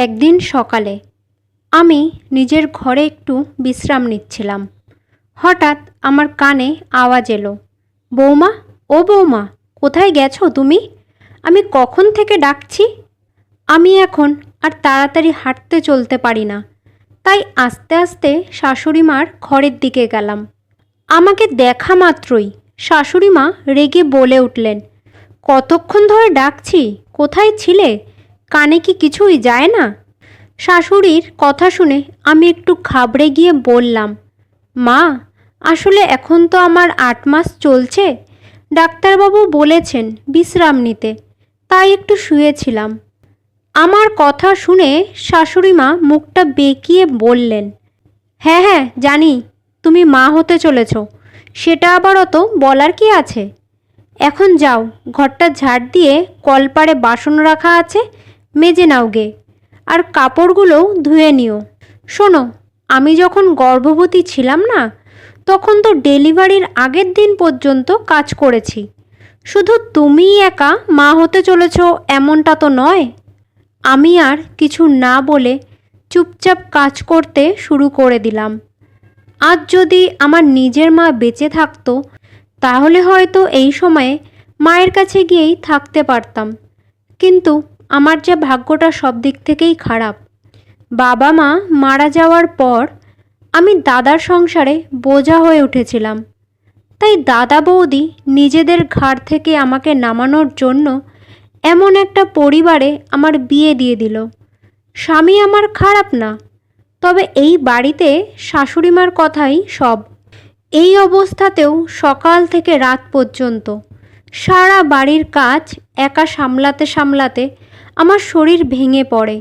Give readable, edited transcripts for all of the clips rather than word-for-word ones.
একদিন সকালে আমি নিজের ঘরে একটু বিশ্রাম নিচ্ছিলাম। হঠাৎ আমার কানে আওয়াজ এলো, বৌমা, ও বৌমা, কোথায় গেছো তুমি? আমি কখন থেকে ডাকছি। আমি এখন আর তাড়াতাড়ি হাঁটতে চলতে পারি না, তাই আস্তে আস্তে শাশুড়ি মার ঘরের দিকে গেলাম। আমাকে দেখা মাত্রই শাশুড়ি মা রেগে বলে উঠলেন, কতক্ষণ ধরে ডাকছি, কোথায় ছিলে? কানে কি কিছুই যায় না? শাশুড়ির কথা শুনে আমি একটু ঘাবড়ে গিয়ে বললাম, মা, আসলে এখন তো আমার 8 মাস চলছে। ডাক্তারবাবু বলেছেন বিশ্রাম নিতে, তাই একটু শুয়েছিলাম। আমার কথা শুনে শাশুড়ি মা মুখটা বেঁকিয়ে বললেন, হ্যাঁ হ্যাঁ জানি, তুমি মা হতে চলেছ, সেটা আবার অত বলার কি আছে। এখন যাও, ঘরটা ঝাড় দিয়ে কলপাড়ে বাসন রাখা আছে, মেজে নাও গে, আর কাপড়গুলোও ধুয়ে নিও। শোনো, আমি যখন গর্ভবতী ছিলাম না, তখন তো ডেলিভারির আগের দিন পর্যন্ত কাজ করেছি। শুধু তুমিই একা মা হতে চলেছ এমনটা তো নয়। আমি আর কিছু না বলে চুপচাপ কাজ করতে শুরু করে দিলাম। আজ যদি আমার নিজের মা বেঁচে থাকতো, তাহলে হয়তো এই সময়ে মায়ের কাছে গিয়েই থাকতে পারতাম। কিন্তু আমার যে ভাগ্যটা সব দিক থেকেই খারাপ। বাবা মা মারা যাওয়ার পর আমি দাদার সংসারে বোঝা হয়ে উঠেছিলাম। তাই দাদা বৌদি নিজেদের ঘাড় থেকে আমাকে নামানোর জন্য এমন একটা পরিবারে আমার বিয়ে দিয়ে দিল। স্বামী আমার খারাপ না, তবে এই বাড়িতে শাশুড়িমার কথাই সব। এই অবস্থাতেও সকাল থেকে রাত পর্যন্ত সারা বাড়ির কাজ একা সামলাতে সামলাতে আমার শরীর ভেঙে পড়ে।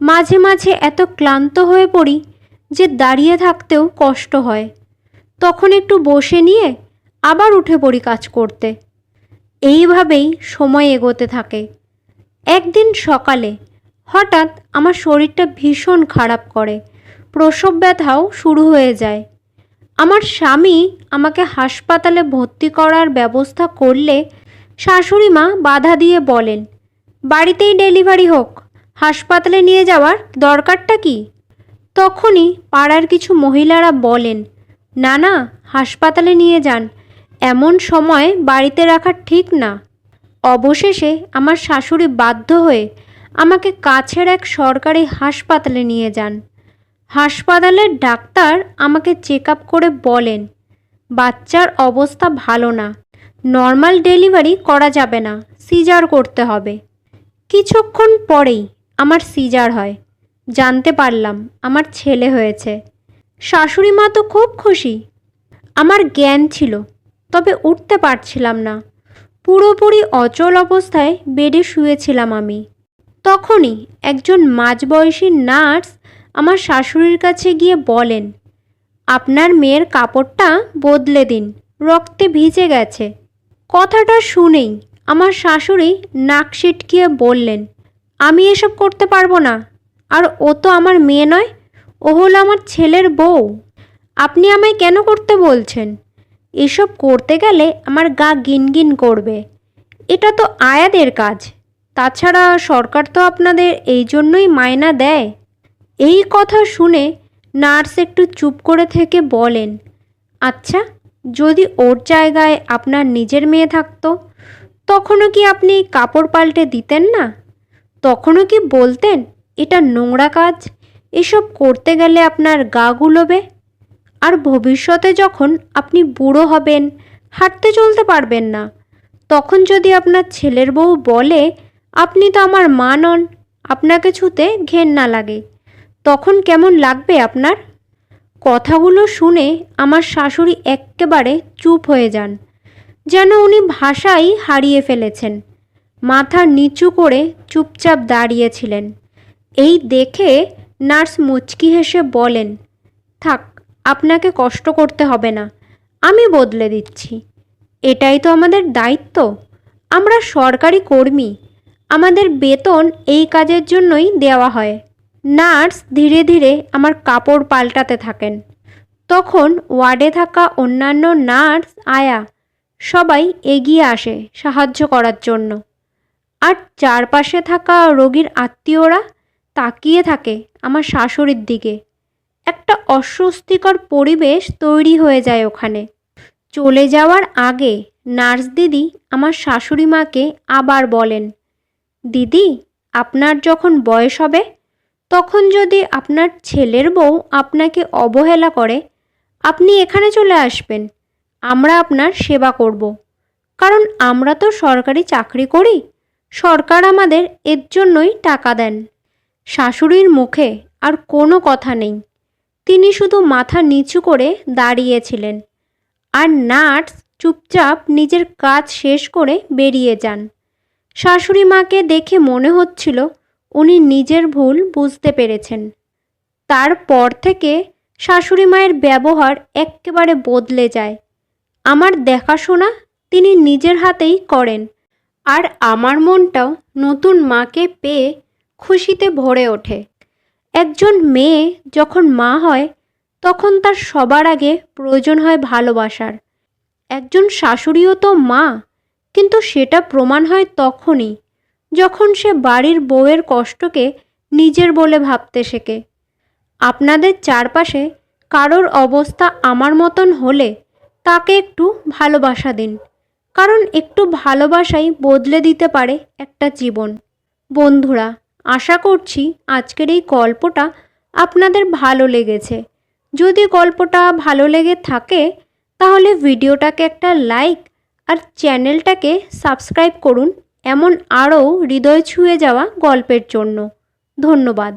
মাঝে মাঝে এত ক্লান্ত হয়ে পড়ি যে দাঁড়িয়ে থাকতেও কষ্ট হয়। তখন একটু বসে নিয়ে আবার উঠে পড়ি কাজ করতে। এইভাবেই সময় এগোতে থাকে। একদিন সকালে হঠাৎ আমার শরীরটা ভীষণ খারাপ করে, প্রসব ব্যথাও শুরু হয়ে যায়। আমার স্বামী আমাকে হাসপাতালে ভর্তি করার ব্যবস্থা করলে শাশুড়ি মা বাধা দিয়ে বলেন, বাড়িতেই ডেলিভারি হোক, হাসপাতালে নিয়ে যাওয়ার দরকারটা কি? তখনই পাড়ার কিছু মহিলারা বলেন, না না, হাসপাতালে নিয়ে যান, এমন সময় বাড়িতে রাখা ঠিক না। অবশেষে আমার শাশুড়ি বাধ্য হয়ে আমাকে কাছের এক সরকারি হাসপাতালে নিয়ে যান। হাসপাতালের ডাক্তার আমাকে চেক আপ করে বলেন, বাচ্চার অবস্থা ভালো না, নর্মাল ডেলিভারি করা যাবে না, সিজার করতে হবে। কিছুক্ষণ পরেই আমার সিজার হয়। জানতে পারলাম আমার ছেলে হয়েছে। শাশুড়ি মা তো খুব খুশি। আমার জ্ঞান ছিল, তবে উঠতে পারছিলাম না। পুরোপুরি অচল অবস্থায় বেডে শুয়েছিলাম আমি। তখনই একজন মাঝবয়সী নার্স আমার শাশুড়ির কাছে গিয়ে বলেন, আপনার মেয়ের কাপড়টা বদলে দিন, রক্তে ভিজে গেছে। কথাটা শুনেই আমার শাশুড়ি নাক সিটকিয়ে বললেন, আমি এসব করতে পারবো না, আর ও তো আমার মেয়ে নয়, ও হলো আমার ছেলের বউ। আপনি আমায় কেন করতে বলছেন? এসব করতে গেলে আমার গা গিনগিন করবে। এটা তো আয়াদের কাজ। তাছাড়া সরকার তো আপনাদের এই জন্যই মায়না দেয়। এই কথা শুনে নার্স একটু চুপ করে থেকে বলেন, আচ্ছা, যদি ওর জায়গায় আপনার নিজের মেয়ে থাকতো, তখনও কি আপনি কাপড় পাল্টে দিতেন না? তখনও কি বলতেন এটা নোংরা কাজ, এসব করতে গেলে আপনার গা গুলোবে? আর ভবিষ্যতে যখন আপনি বুড়ো হবেন, হাঁটতে চলতে পারবেন না, তখন যদি আপনার ছেলের বউ বলে, আপনি তো আমার মা নন, আপনাকে ছুতে ঘেন্না লাগে, তখন কেমন লাগবে আপনার? কথাগুলো শুনে আমার শাশুড়ি এক্কেবারে চুপ হয়ে যান, যেন উনি ভাষাই হারিয়ে ফেলেছেন। মাথা নিচু করে চুপচাপ দাঁড়িয়েছিলেন। এই দেখে নার্স মুচকি হেসে বলেন, থাক, আপনাকে কষ্ট করতে হবে না, আমি বদলে দিচ্ছি। এটাই তো আমাদের দায়িত্ব। আমরা সরকারি কর্মী, আমাদের বেতন এই কাজের জন্যই দেওয়া হয়। নার্স ধীরে ধীরে আমার কাপড় পাল্টাতে থাকেন। তখন ওয়ার্ডে থাকা অন্যান্য নার্স, আয়া সবাই এগিয়ে আসে সাহায্য করার জন্য। আর চারপাশে থাকা রোগীর আত্মীয়রা তাকিয়ে থাকে আমার শাশুড়ির দিকে। একটা অস্বস্তিকর পরিবেশ তৈরি হয়ে যায় ওখানে। চলে যাওয়ার আগে নার্স দিদি আমার শাশুড়ি মাকে আবার বলেন, দিদি, আপনার যখন বয়স হবে তখন যদি আপনার ছেলের বউ আপনাকে অবহেলা করে, আপনি এখানে চলে আসবেন। আমরা আপনার সেবা করব। কারণ আমরা তো সরকারি চাকরি করি, সরকার আমাদের এর জন্যই টাকা দেন। শাশুড়ির মুখে আর কোনো কথা নেই। তিনি শুধু মাথা নিচু করে দাঁড়িয়েছিলেন। আর নার্স চুপচাপ নিজের কাজ শেষ করে বেরিয়ে যান। শাশুড়ি মাকে দেখে মনে হচ্ছিল উনি নিজের ভুল বুঝতে পেরেছেন। তারপর থেকে শাশুড়ি মায়ের ব্যবহার এক্কেবারে বদলে যায়। আমার দেখাশোনা তিনি নিজের হাতেই করেন। আর আমার মনটাও নতুন মাকে পেয়ে খুশিতে ভরে ওঠে। একজন মেয়ে যখন মা হয় তখন তার সবার আগে প্রয়োজন হয় ভালোবাসার। একজন শাশুড়িও তো মা, কিন্তু সেটা প্রমাণ হয় তখনই যখন সে বাড়ির বউয়ের কষ্টকে নিজের বলে ভাবতে শেখে। আপনাদের চারপাশে কারোর অবস্থা আমার মতন হলে তাকে একটু ভালোবাসা দিন, কারণ একটু ভালোবাসাই বদলে দিতে পারে একটা জীবন। বন্ধুরা, আশা করছি আজকের এই গল্পটা আপনাদের ভালো লেগেছে। যদি গল্পটা ভালো লেগে থাকে তাহলে ভিডিওটাকে একটা লাইক আর চ্যানেলটাকে সাবস্ক্রাইব করুন এমন আরও হৃদয় ছুঁয়ে যাওয়া গল্পের জন্য। ধন্যবাদ।